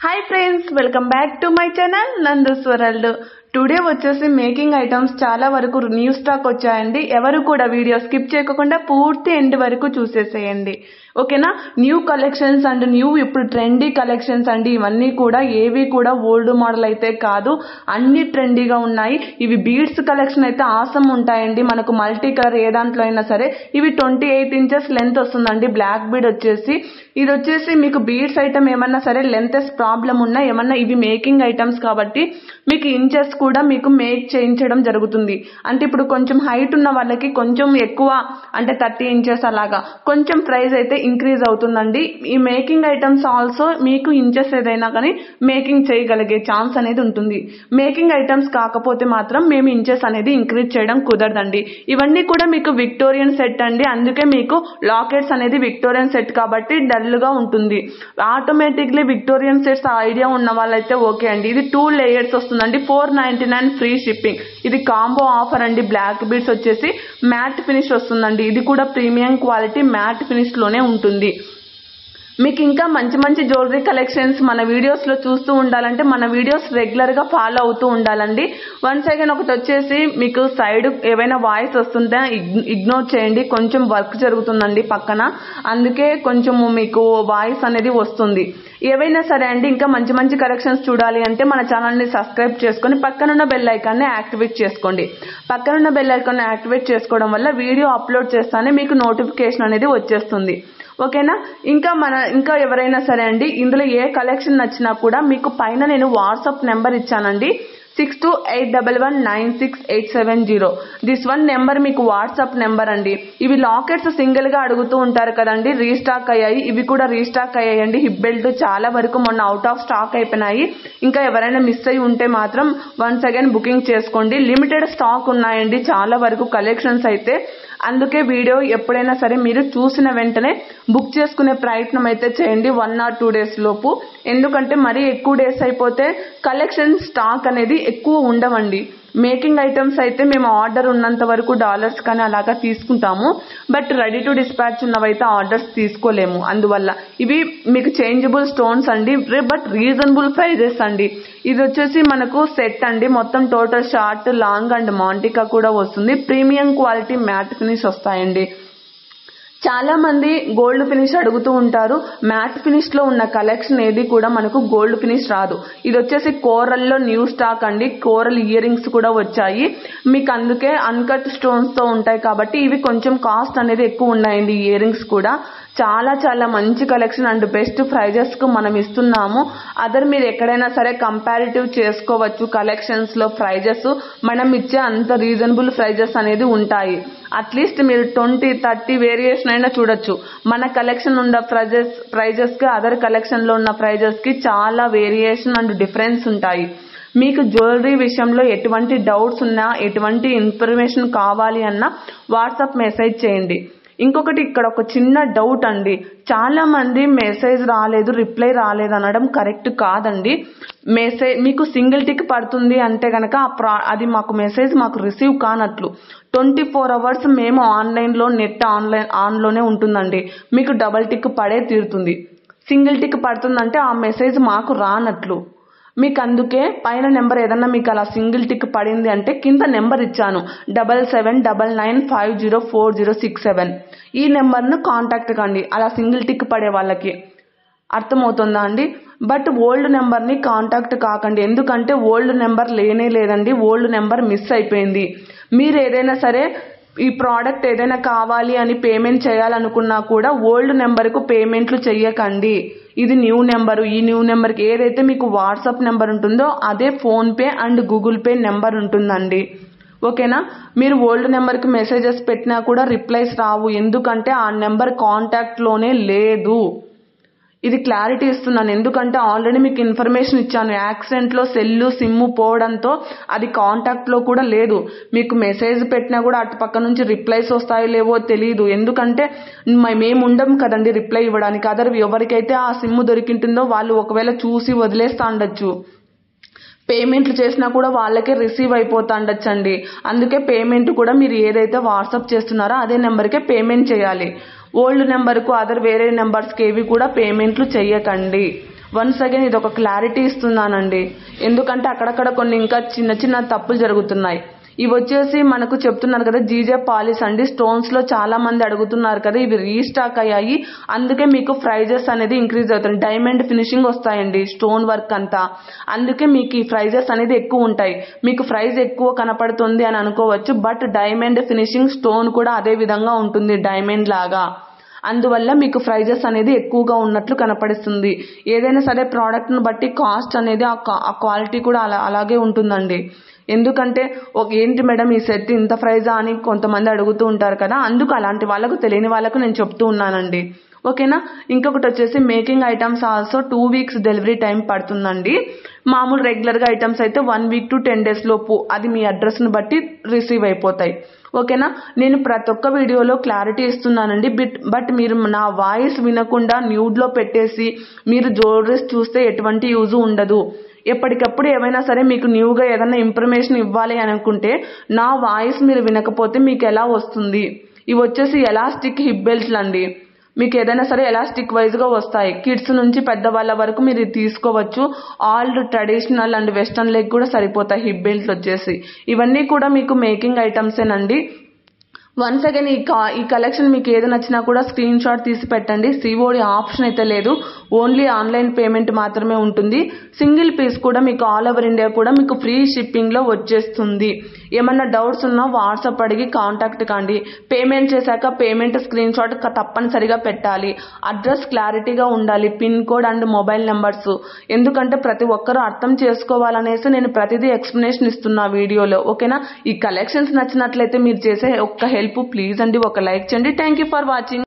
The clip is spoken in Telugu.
Hi friends, welcome back to my channel Nandu's world. Today వచ్చేసి మేకింగ్ ఐటమ్స్ చాలా వరకు న్యూ స్టాక్ వచ్చాయండి. ఎవరు కూడా వీడియో స్కిప్ చేయకుండా పూర్తి ఎండ్ వరకు చూసేసేయండి, ఓకేనా. న్యూ కలెక్షన్స్ అండ్ న్యూ ఇప్పుడు ట్రెండీ కలెక్షన్స్ అండి. ఇవన్నీ కూడా ఏవి కూడా ఓల్డ్ మోడల్ అయితే కాదు, అన్ని ట్రెండీగా ఉన్నాయి. ఇవి బీడ్స్ కలెక్షన్ అయితే ఆసమ్ ఉంటాయండి. మనకు మల్టీ కలర్ ఏ దాంట్లో అయినా సరే. ఇవి 28 ఇంచెస్ లెంత్ వస్తుందండి. బ్లాక్ బీడ్ వచ్చేసి ఇది వచ్చేసి మీకు బీడ్స్ ఐటమ్ ఏమన్నా సరే లెంతెస్ ప్రాబ్లం ఉన్నా ఏమన్నా, ఇవి మేకింగ్ ఐటమ్స్ కాబట్టి మీకు ఇంచెస్ కూడా మీకు మేక్ చేయించడం జరుగుతుంది. అంటే ఇప్పుడు కొంచెం హైట్ ఉన్న వాళ్ళకి కొంచెం ఎక్కువ, అంటే 30 ఇంచెస్ అలాగా కొంచెం ప్రైస్ అయితే ఇంక్రీజ్ అవుతుందండి. ఈ మేకింగ్ ఐటమ్స్ ఆల్సో మీకు ఇంచెస్ ఏదైనా కానీ మేకింగ్ చేయగలిగే ఛాన్స్ అనేది ఉంటుంది. మేకింగ్ ఐటమ్స్ కాకపోతే మాత్రం మేము ఇంచెస్ అనేది ఇంక్రీజ్ చేయడం కుదరదండి. ఇవన్నీ కూడా మీకు విక్టోరియన్ సెట్ అండి. అందుకే మీకు లాకెట్స్ అనేది విక్టోరియన్ సెట్ కాబట్టి డల్గా ఉంటుంది. ఆటోమేటిక్లీ విక్టోరియన్ సెట్స్ ఐడియా ఉన్న వాళ్ళైతే ఓకే అండి. ఇది 2 లేయర్స్ వస్తుందండి. 499 ఫ్రీ షిప్పింగ్. ఇది కాంబో ఆఫర్ అండి. బ్లాక్ బీడ్స్ వచ్చేసి మ్యాట్ ఫినిష్ వస్తుందండి. ఇది కూడా ప్రీమియం క్వాలిటీ మ్యాట్ ఫినిష్ లోనే ఉంటుంది. మీకు ఇంకా మంచి మంచి జ్యువెలరీ కలెక్షన్స్ మన వీడియోస్లో చూస్తూ ఉండాలంటే మన వీడియోస్ రెగ్యులర్గా ఫాలో అవుతూ ఉండాలండి. వన్స్ అగైన్ ఒకటి వచ్చేసి మీకు సైడ్ ఏవైనా వాయిస్ వస్తుంటే ఇగ్నోర్ చేయండి. కొంచెం వర్క్ జరుగుతుందండి పక్కన, అందుకే కొంచెం మీకు వాయిస్ అనేది వస్తుంది. ఏవైనా సరే అండి, ఇంకా మంచి మంచి కలెక్షన్స్ చూడాలి అంటే మన ఛానల్ని సబ్స్క్రైబ్ చేసుకొని పక్కనున్న బెల్ ఐకాన్ని యాక్టివేట్ చేసుకోండి. పక్కనున్న బెల్ ఐకాన్ని యాక్టివేట్ చేసుకోవడం వల్ల వీడియో అప్లోడ్ చేస్తానే మీకు నోటిఫికేషన్ అనేది వచ్చేస్తుంది, ఓకేనా. ఇంకా ఎవరైనా సరే అండి, ఇందులో ఏ కలెక్షన్ నచ్చినా కూడా మీకు పైన నేను వాట్సాప్ నెంబర్ ఇచ్చానండి, 6281196870. దిస్ వన్ నెంబర్ మీకు వాట్సాప్ నెంబర్ అండి. ఇవి లాకెట్స్ సింగిల్ గా అడుగుతూ ఉంటారు కదండి, రీస్టాక్ అయ్యాయి. ఇవి కూడా రీస్టాక్ అయ్యాయండి. హిప్ బెల్ట్ చాలా వరకు మొన్న అవుట్ ఆఫ్ స్టాక్ అయిపోయినాయి. ఇంకా ఎవరైనా మిస్ అయ్యి ఉంటే మాత్రం వన్స్ అగైన్ బుకింగ్ చేసుకోండి. లిమిటెడ్ స్టాక్ ఉన్నాయండి చాలా వరకు కలెక్షన్స్ అయితే. అందుకే వీడియో ఎప్పుడైనా సరే మీరు చూసిన వెంటనే బుక్ చేసుకునే ప్రయత్నం అయితే చేయండి 1 or 2 days లోపు. ఎందుకంటే మరీ ఎక్కువ డేస్ అయిపోతే కలెక్షన్ స్టాక్ అనేది ఎక్కువ ఉండవండి. మేకింగ్ ఐటమ్స్ అయితే మేము ఆర్డర్ ఉన్నంత వరకు డాలర్స్ కానీ అలాగా తీసుకుంటాము. బట్ రెడీ టు డిస్పాచ్ ఉన్నవైతే ఆర్డర్స్ తీసుకోలేము. అందువల్ల ఇవి మీకు చేంజబుల్ స్టోన్స్ అండి, బట్ రీజనబుల్ ప్రైజెస్ అండి. ఇది వచ్చేసి మనకు సెట్ అండి. మొత్తం టోటల్ షార్ట్, లాంగ్ అండ్ మాంటికా కూడా వస్తుంది. ప్రీమియం క్వాలిటీ మ్యాట్ ఫినిష్ వస్తాయండి. చాలా మంది గోల్డ్ ఫినిష్ అడుగుతూ ఉంటారు. మ్యాట్ ఫినిష్ లో ఉన్న కలెక్షన్ ఏది కూడా మనకు గోల్డ్ ఫినిష్ రాదు. ఇది వచ్చేసి కోరల్ లో న్యూ స్టాక్ అండి. కోరల్ ఇయర్ రింగ్స్ కూడా వచ్చాయి మీకు. అందుకే అన్కట్ స్టోన్స్ తో ఉంటాయి కాబట్టి ఇవి కొంచెం కాస్ట్ అనేది ఎక్కువ ఉన్నాయండి. ఇయర్ రింగ్స్ కూడా చాలా చాలా మంచి కలెక్షన్ అండ్ బెస్ట్ ప్రైజెస్ కు మనం ఇస్తున్నాము. మీరు ఎక్కడైనా సరే కంపారిటివ్ చేసుకోవచ్చు. కలెక్షన్స్ లో ప్రైజెస్ మనం ఇచ్చే అంత రీజనబుల్ ప్రైజెస్ అనేది ఉంటాయి. అట్లీస్ట్ మీరు 20-30 వేరియేషన్ అయినా చూడొచ్చు. మన కలెక్షన్ ఉన్న ప్రైజెస్ కి అదర్ కలెక్షన్ లో ఉన్న ప్రైజెస్ కి చాలా వేరియేషన్ అండ్ డిఫరెన్స్ ఉంటాయి. మీకు జ్యువెలరీ విషయంలో ఎటువంటి డౌట్స్ ఉన్నా, ఎటువంటి ఇన్ఫర్మేషన్ కావాలి అన్నా వాట్సాప్ మెసేజ్ చేయండి. ఇంకొకటి, ఇక్కడ ఒక చిన్న డౌట్ అండి. చాలా మంది మెసేజ్ రాలేదు, రిప్లై రాలేదు అనడం కరెక్ట్ కాదండి. మెసేజ్ మీకు సింగిల్ టిక్ పడుతుంది అంటే గనక అది మాకు మెసేజ్ మాకు రిసీవ్ కానట్లు. 24 hours మేము ఆన్లైన్లో నెట్ ఆన్లోనే ఉంటుందండి. మీకు డబల్ టిక్ పడే తీరుతుంది. సింగిల్ టిక్ పడుతుందంటే ఆ మెసేజ్ మాకు రానట్లు. మీకు అందుకే పైన నెంబర్ ఏదన్నా మీకు అలా సింగిల్ టిక్ పడింది అంటే కింద నెంబర్ ఇచ్చాను 7799504067. ఈ నెంబర్ను కాంటాక్ట్ కండి అలా సింగిల్ టిక్ పడే వాళ్ళకి. అర్థమవుతుందా అండి? బట్ ఓల్డ్ నెంబర్ని కాంటాక్ట్ కాకండి. ఎందుకంటే ఓల్డ్ నెంబర్ లేనే లేదండి. ఓల్డ్ నెంబర్ మిస్ అయిపోయింది. మీరు ఏదైనా సరే ఈ ప్రోడక్ట్ ఏదైనా కావాలి అని పేమెంట్ చేయాలనుకున్నా కూడా ఓల్డ్ నెంబర్కు పేమెంట్లు చెయ్యకండి. ఇది న్యూ నెంబరు. ఈ న్యూ నెంబర్కి ఏదైతే మీకు వాట్సాప్ నెంబర్ ఉంటుందో అదే PhonePe and Google pay number ఉంటుందండి, ఓకేనా. మీరు ఓల్డ్ నెంబర్కి మెసేజెస్ పెట్టినా కూడా రిప్లైస్ రావు. ఎందుకంటే ఆ నెంబర్ కాంటాక్ట్లోనే లేదు. ఇది క్లారిటీ ఇస్తున్నాను. ఎందుకంటే ఆల్రెడీ మీకు ఇన్ఫర్మేషన్ ఇచ్చాను. యాక్సిడెంట్లో సెల్లు సిమ్ము పోవడంతో అది కాంటాక్ట్లో కూడా లేదు. మీకు మెసేజ్ పెట్టినా కూడా అటు పక్క నుంచి రిప్లైస్ వస్తాయో లేవో తెలియదు. ఎందుకంటే మేము ఉండం కదండి రిప్లై ఇవ్వడానికి. ఎవరికైతే ఆ సిమ్ము దొరికింటుందో వాళ్ళు ఒకవేళ చూసి వదిలేస్తా ఉండొచ్చు. పేమెంట్లు చేసినా కూడా వాళ్ళకే రిసీవ్ అయిపోతా ఉండొచ్చండి. అందుకే పేమెంట్ కూడా మీరు ఏదైతే వాట్సాప్ చేస్తున్నారో అదే నెంబర్కే పేమెంట్ చేయాలి. ఓల్డ్ నెంబర్కు వేరే నెంబర్స్కి ఏవి కూడా పేమెంట్లు చెయ్యకండి. వన్స్ అగైన్ ఇది ఒక క్లారిటీ ఇస్తున్నానండి, ఎందుకంటే అక్కడక్కడ కొన్ని ఇంకా చిన్న చిన్న తప్పులు జరుగుతున్నాయి. ఇవి వచ్చేసి మనకు చెప్తున్నారు కదా జీజే పాలిష్ అండి, స్టోన్స్ లో చాలా మంది అడుగుతున్నారు కదా, ఇవి రీస్టాక్ అయ్యాయి, అందుకే మీకు ప్రైజెస్ అనేది ఇంక్రీజ్ అవుతుంది. డైమండ్ ఫినిషింగ్ వస్తాయండి స్టోన్ వర్క్ అంతా, అందుకే మీకు ఈ ప్రైజెస్ అనేది ఎక్కువ ఉంటాయి. మీకు ప్రైస్ ఎక్కువ కనపడుతుంది అని అనుకోవచ్చు, బట్ డైమండ్ ఫినిషింగ్ స్టోన్ కూడా అదే విధంగా ఉంటుంది డైమండ్ లాగా, అందువల్ల మీకు ప్రైజెస్ అనేది ఎక్కువగా ఉన్నట్లు కనపడిస్తుంది. ఏదైనా సరే ప్రోడక్ట్ ను బట్టి కాస్ట్ అనేది ఆ క్వాలిటీ కూడా అలాగే ఉంటుందండి. ఎందుకంటే ఏంటి మేడం ఈ సెట్ ఇంత ప్రైజా అని కొంతమంది అడుగుతూ ఉంటారు కదా, అందుకు అలాంటి వాళ్ళకు తెలియని వాళ్ళకు నేను చెప్తూ ఉన్నానండి. ఓకేనా. ఇంకొకటి వచ్చేసి making items also 2 weeks delivery time పడుతుందండి. మామూలు రెగ్యులర్గా ఐటమ్స్ అయితే 1 week to 10 days లోపు అది మీ అడ్రస్ను బట్టి రిసీవ్ అయిపోతాయి. ఓకేనా. నేను ప్రతి ఒక్క వీడియోలో క్లారిటీ ఇస్తున్నానండి, బట్ మీరు నా వాయిస్ వినకుండా న్యూడ్లో పెట్టేసి మీరు జ్యువెలరీస్ చూస్తే ఎటువంటి యూజ్ ఉండదు. ఎప్పటికప్పుడు ఏమైనా సరే మీకు న్యూగా ఏదైనా ఇన్ఫర్మేషన్ ఇవ్వాలి అని అనుకుంటే నా వాయిస్ మీరు వినకపోతే మీకు ఎలా వస్తుంది. ఇవి వచ్చేసి ఎలాస్టిక్ హిప్ బెల్ట్లు అండి, మీకు ఏదైనా సరే ఎలాస్టిక్ వైజ్గా వస్తాయి. కిడ్స్ నుంచి పెద్దవాళ్ళ వరకు మీరు తీసుకోవచ్చు. All traditional and western leg కూడా సరిపోతాయి హిప్ బెల్ట్లు వచ్చేసి. ఇవన్నీ కూడా మీకు మేకింగ్ ఐటమ్సేనండి. వన్స్ అగైన్ ఈ కలెక్షన్ మీకు ఏది నచ్చినా కూడా స్క్రీన్ షాట్ తీసి పెట్టండి. సిఓడి ఆప్షన్ అయితే లేదు, ఓన్లీ ఆన్లైన్ పేమెంట్ మాత్రమే ఉంటుంది. సింగిల్ పీస్ కూడా మీకు ఆల్ ఓవర్ ఇండియా కూడా మీకు ఫ్రీ షిప్పింగ్లో వచ్చేస్తుంది. ఏమన్నా డౌట్స్ ఉన్నా వాట్సాప్ అడిగి కాంటాక్ట్ కాండి. పేమెంట్ చేశాక పేమెంట్ స్క్రీన్ షాట్ తప్పనిసరిగా పెట్టాలి. అడ్రస్ క్లారిటీగా ఉండాలి, pin code and mobile numbers, ఎందుకంటే ప్రతి ఒక్కరూ అర్థం చేసుకోవాలనేసి నేను ప్రతిదీ ఎక్స్ప్లెనేషన్ ఇస్తున్నా వీడియోలో. ఓకేనా. ఈ కలెక్షన్స్ నచ్చినట్లయితే మీరు చేసే ఒక్క హెల్ప్ ప్లీజ్ అండి, ఒక లైక్ చేయండి. Thank you for watching.